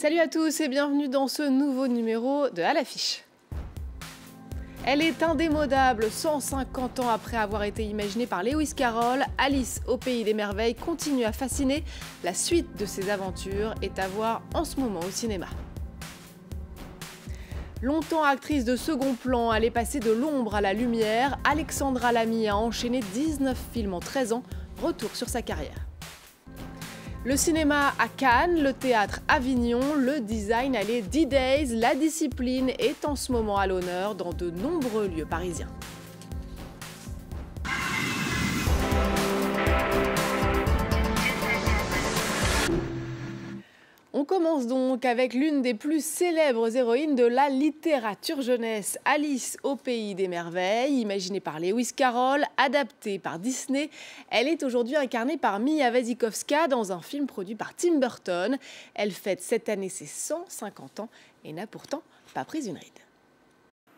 Salut à tous et bienvenue dans ce nouveau numéro de À l'affiche. Elle est indémodable, 150 ans après avoir été imaginée par Lewis Carroll, Alice au pays des merveilles continue à fasciner. La suite de ses aventures est à voir en ce moment au cinéma. Longtemps actrice de second plan, elle est passée de l'ombre à la lumière. Alexandra Lamy a enchaîné 19 films en 13 ans. Retour sur sa carrière. Le cinéma à Cannes, le théâtre à Avignon, le design à les D-Days, la discipline est en ce moment à l'honneur dans de nombreux lieux parisiens. On commence donc avec l'une des plus célèbres héroïnes de la littérature jeunesse, Alice au pays des merveilles, imaginée par Lewis Carroll, adaptée par Disney. Elle est aujourd'hui incarnée par Mia Wasikowska dans un film produit par Tim Burton. Elle fête cette année ses 150 ans et n'a pourtant pas pris une ride.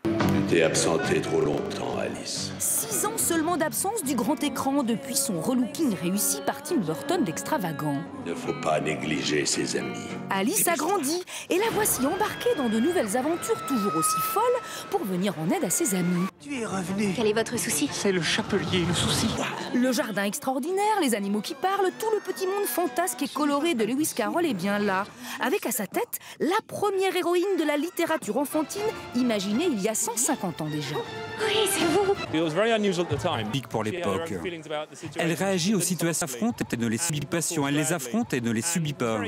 Tu t'es absentée trop longtemps, Alice. 6 ans seulement d'absence du grand écran depuis son relooking réussi par Tim Burton d'Extravagant. Il ne faut pas négliger ses amis. Alice a grandi et la voici embarquée dans de nouvelles aventures toujours aussi folles pour venir en aide à ses amis. Tu es revenu. Quel est votre souci? C'est le chapelier, le souci. Le jardin extraordinaire, les animaux qui parlent, tout le petit monde fantasque et coloré de Lewis Carroll est bien là. Avec à sa tête la première héroïne de la littérature enfantine, imaginée il y a 150 ans déjà. Oui, c'est vous. Big pour l'époque. Elle réagit aux situations affronte et ne les subit pas. Elle les affronte et ne les subit pas.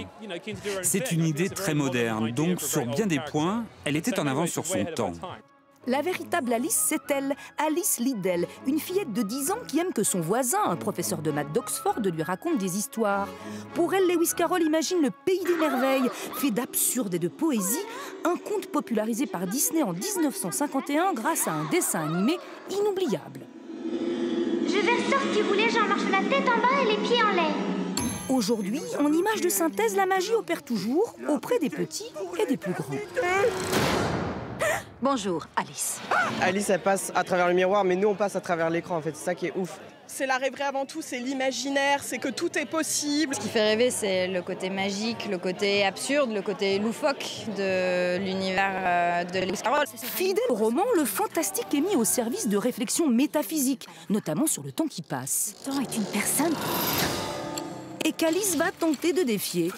C'est une idée très moderne, donc sur bien des points, elle était en avance sur son temps. La véritable Alice, c'est elle, Alice Liddell, une fillette de 10 ans qui aime que son voisin, un professeur de maths d'Oxford, lui raconte des histoires. Pour elle, Lewis Carroll imagine le pays des merveilles, fait d'absurde et de poésie, un conte popularisé par Disney en 1951 grâce à un dessin animé inoubliable. Je verse sortir rouler, j'en marche la tête en bas et les pieds en l'air. Aujourd'hui, en image de synthèse, la magie opère toujours auprès des petits et des plus grands. Bonjour, Alice. Alice, elle passe à travers le miroir, mais nous, on passe à travers l'écran, en fait. C'est ça qui est ouf. C'est la rêverie avant tout, c'est l'imaginaire, c'est que tout est possible. Ce qui fait rêver, c'est le côté magique, le côté absurde, le côté loufoque de l'univers de Lewis Carroll. Fidèle au roman, le fantastique est mis au service de réflexions métaphysiques, notamment sur le temps qui passe. Le temps est une personne. Et qu'Alice va tenter de défier.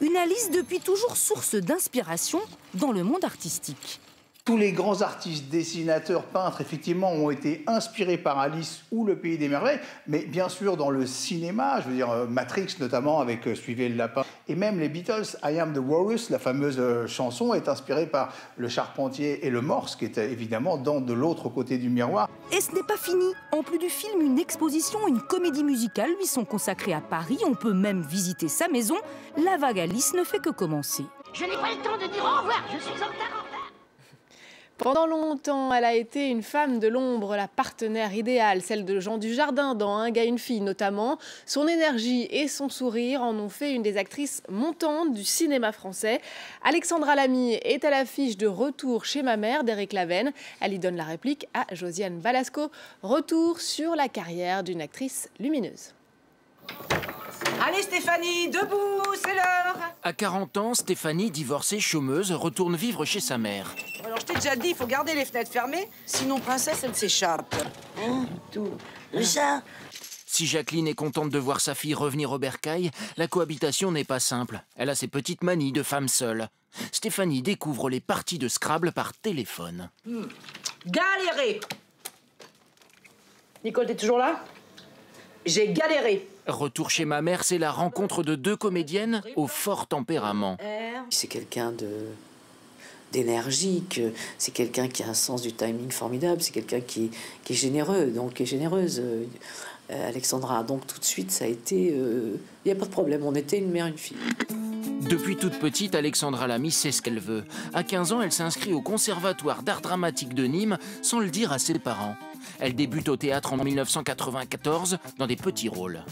Une Alice depuis toujours source d'inspiration dans le monde artistique. Tous les grands artistes, dessinateurs, peintres, effectivement, ont été inspirés par Alice ou le Pays des Merveilles, mais bien sûr dans le cinéma, je veux dire Matrix notamment avec Suivez le lapin, et même les Beatles, I Am the Walrus, la fameuse chanson, est inspirée par le Charpentier et le Morse, qui était évidemment de l'autre côté du miroir. Et ce n'est pas fini. En plus du film, une exposition, une comédie musicale lui sont consacrées à Paris. On peut même visiter sa maison. La vague Alice ne fait que commencer. Je n'ai pas le temps de dire au revoir, je suis en retard. Pendant longtemps, elle a été une femme de l'ombre, la partenaire idéale, celle de Jean Dujardin dans Un gars, une fille notamment. Son énergie et son sourire en ont fait une des actrices montantes du cinéma français. Alexandra Lamy est à l'affiche de Retour chez ma mère d'Éric Laven. Elle y donne la réplique à Josiane Balasco. Retour sur la carrière d'une actrice lumineuse. Allez Stéphanie, debout, c'est l'heure. À 40 ans, Stéphanie, divorcée, chômeuse, retourne vivre chez sa mère. Alors je t'ai déjà dit, il faut garder les fenêtres fermées, sinon princesse, elle s'échappe. Tout ça. Si Jacqueline est contente de voir sa fille revenir au bercail, la cohabitation n'est pas simple. Elle a ses petites manies de femme seule. Stéphanie découvre les parties de Scrabble par téléphone. Galéré. Nicole, t'es toujours là? J'ai galéré. Retour chez ma mère, c'est la rencontre de deux comédiennes au fort tempérament. C'est quelqu'un d'énergique, c'est quelqu'un qui a un sens du timing formidable, c'est quelqu'un qui est généreux, donc qui est généreuse. Alexandra, donc tout de suite, ça a été... Il n'y a pas de problème, on était une mère, une fille. Depuis toute petite, Alexandra Lamy sait ce qu'elle veut. À 15 ans, elle s'inscrit au Conservatoire d'art dramatique de Nîmes sans le dire à ses parents. Elle débute au théâtre en 1994 dans des petits rôles.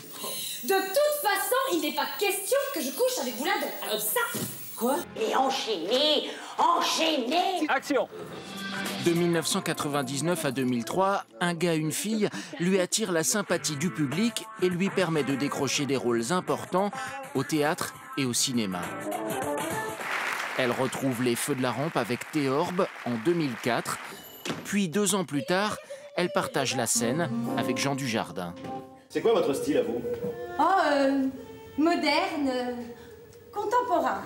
De toute façon, il n'est pas question que je couche avec vous là-dedans. Alors ça... Quoi? Et enchaîner, enchaîner. Action! De 1999 à 2003, Un gars, une fille lui attire la sympathie du public et lui permet de décrocher des rôles importants au théâtre et au cinéma. Elle retrouve les feux de la rampe avec Théorbe en 2004. Puis 2 ans plus tard, elle partage la scène avec Jean Dujardin. C'est quoi votre style à vous? Moderne, contemporain.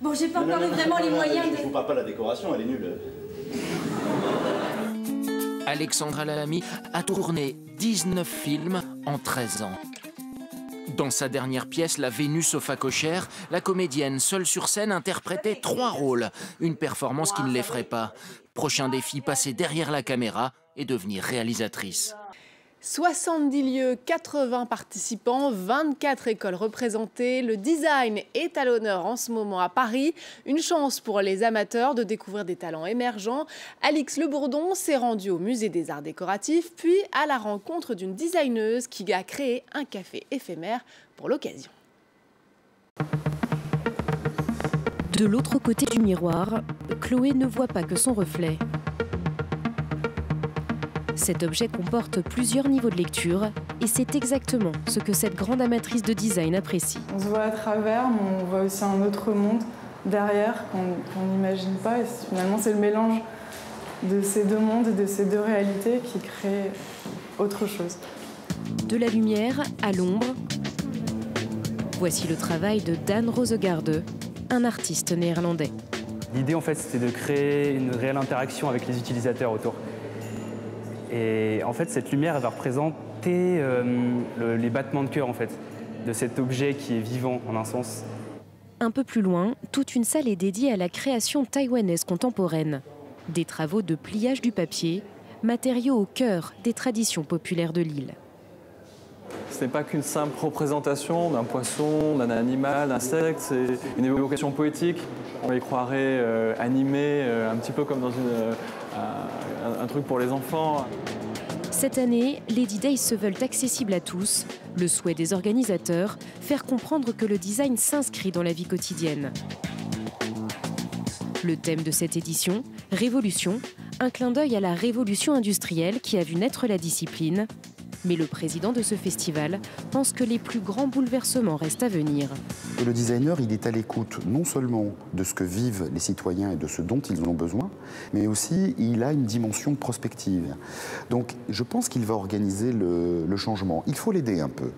Bon, j'ai pas encore eu vraiment les moyens de... Je vous parle pas de la décoration, elle est nulle. Alexandra Lamy a tourné 19 films en 13 ans. Dans sa dernière pièce, La Vénus aux phacochères, la comédienne seule sur scène interprétait 3 rôles. Une performance qui ne l'effraie pas. Prochain défi, passer derrière la caméra et devenir réalisatrice. 70 lieux, 80 participants, 24 écoles représentées. Le design est à l'honneur en ce moment à Paris. Une chance pour les amateurs de découvrir des talents émergents. Alix Le Bourdon s'est rendue au musée des arts décoratifs, puis à la rencontre d'une designeuse qui a créé un café éphémère pour l'occasion. De l'autre côté du miroir, Chloé ne voit pas que son reflet. Cet objet comporte plusieurs niveaux de lecture et c'est exactement ce que cette grande amatrice de design apprécie. On se voit à travers, mais on voit aussi un autre monde derrière qu'on n'imagine pas. Et finalement, c'est le mélange de ces 2 mondes et de ces 2 réalités qui crée autre chose. De la lumière à l'ombre, voici le travail de Dan Rosegaarde, un artiste néerlandais. L'idée, en fait, c'était de créer une réelle interaction avec les utilisateurs autour. Et en fait, cette lumière, elle va représenter les battements de cœur, en fait, de cet objet qui est vivant, en un sens. Un peu plus loin, toute une salle est dédiée à la création taïwanaise contemporaine. Des travaux de pliage du papier, matériaux au cœur des traditions populaires de l'île. Ce n'est pas qu'une simple représentation d'un poisson, d'un animal, d'un insecte, c'est une évocation poétique. On y croirait animée, un petit peu comme dans un truc pour les enfants. Cette année, Lady Days se veulent accessibles à tous. Le souhait des organisateurs, faire comprendre que le design s'inscrit dans la vie quotidienne. Le thème de cette édition, Révolution, un clin d'œil à la révolution industrielle qui a vu naître la discipline. Mais le président de ce festival pense que les plus grands bouleversements restent à venir. Le designer, il est à l'écoute non seulement de ce que vivent les citoyens et de ce dont ils ont besoin, mais aussi il a une dimension prospective. Donc je pense qu'il va organiser le changement. Il faut l'aider un peu.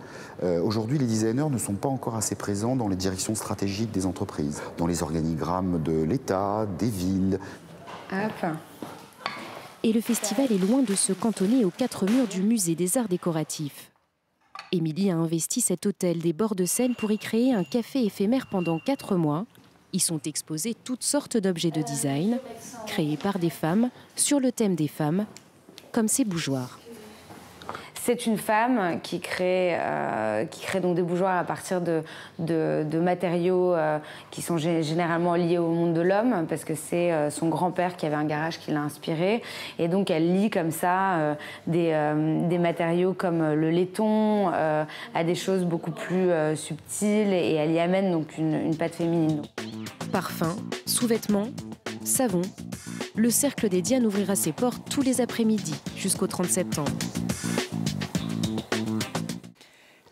Aujourd'hui, les designers ne sont pas encore assez présents dans les directions stratégiques des entreprises, dans les organigrammes de l'État, des villes. Et le festival est loin de se cantonner aux 4 murs du musée des arts décoratifs. Émilie a investi cet hôtel des bords de Seine pour y créer un café éphémère pendant 4 mois. Y sont exposés toutes sortes d'objets de design, créés par des femmes, sur le thème des femmes, comme ces bougeoirs. C'est une femme qui crée donc des bougeoirs à partir de matériaux qui sont généralement liés au monde de l'homme, parce que c'est son grand-père qui avait un garage qui l'a inspiré. Et donc elle lie comme ça des matériaux comme le laiton à des choses beaucoup plus subtiles, et elle y amène donc une patte féminine. Parfums, sous-vêtements, savon. Le Cercle des Dianes ouvrira ses portes tous les après-midi jusqu'au 30 septembre.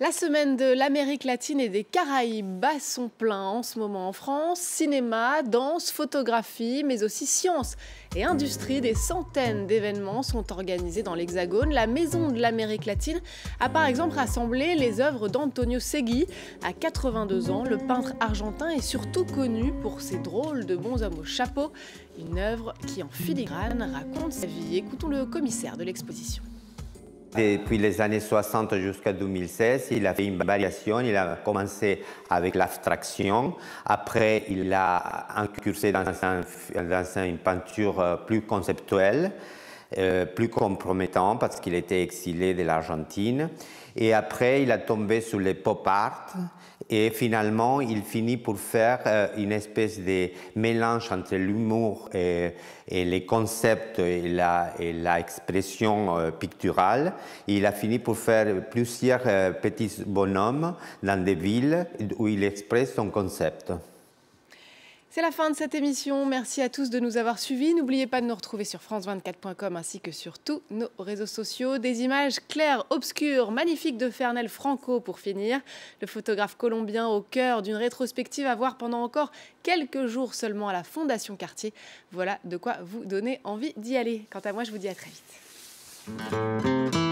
La semaine de l'Amérique latine et des Caraïbes bat son plein en ce moment en France. Cinéma, danse, photographie, mais aussi science et industrie. Des centaines d'événements sont organisés dans l'Hexagone. La Maison de l'Amérique latine a par exemple rassemblé les œuvres d'Antonio Segui. À 82 ans, le peintre argentin est surtout connu pour ses drôles de bonshommes au chapeau. Une œuvre qui, en filigrane, raconte sa vie. Écoutons le commissaire de l'exposition. Depuis les années 60 jusqu'à 2016, il a fait une variation. Il a commencé avec l'abstraction. Après, il a incursé dans une peinture plus conceptuelle, plus compromettante, parce qu'il était exilé de l'Argentine. Et après, il a tombé sur le pop art. Et finalement, il finit pour faire une espèce de mélange entre l'humour et les concepts et la expression picturale. Et il a fini pour faire plusieurs petits bonhommes dans des villes où il expresse son concept. C'est la fin de cette émission. Merci à tous de nous avoir suivis. N'oubliez pas de nous retrouver sur france24.com ainsi que sur tous nos réseaux sociaux. Des images claires, obscures, magnifiques de Fernel Franco pour finir. Le photographe colombien au cœur d'une rétrospective à voir pendant encore quelques jours seulement à la Fondation Cartier. Voilà de quoi vous donner envie d'y aller. Quant à moi, je vous dis à très vite.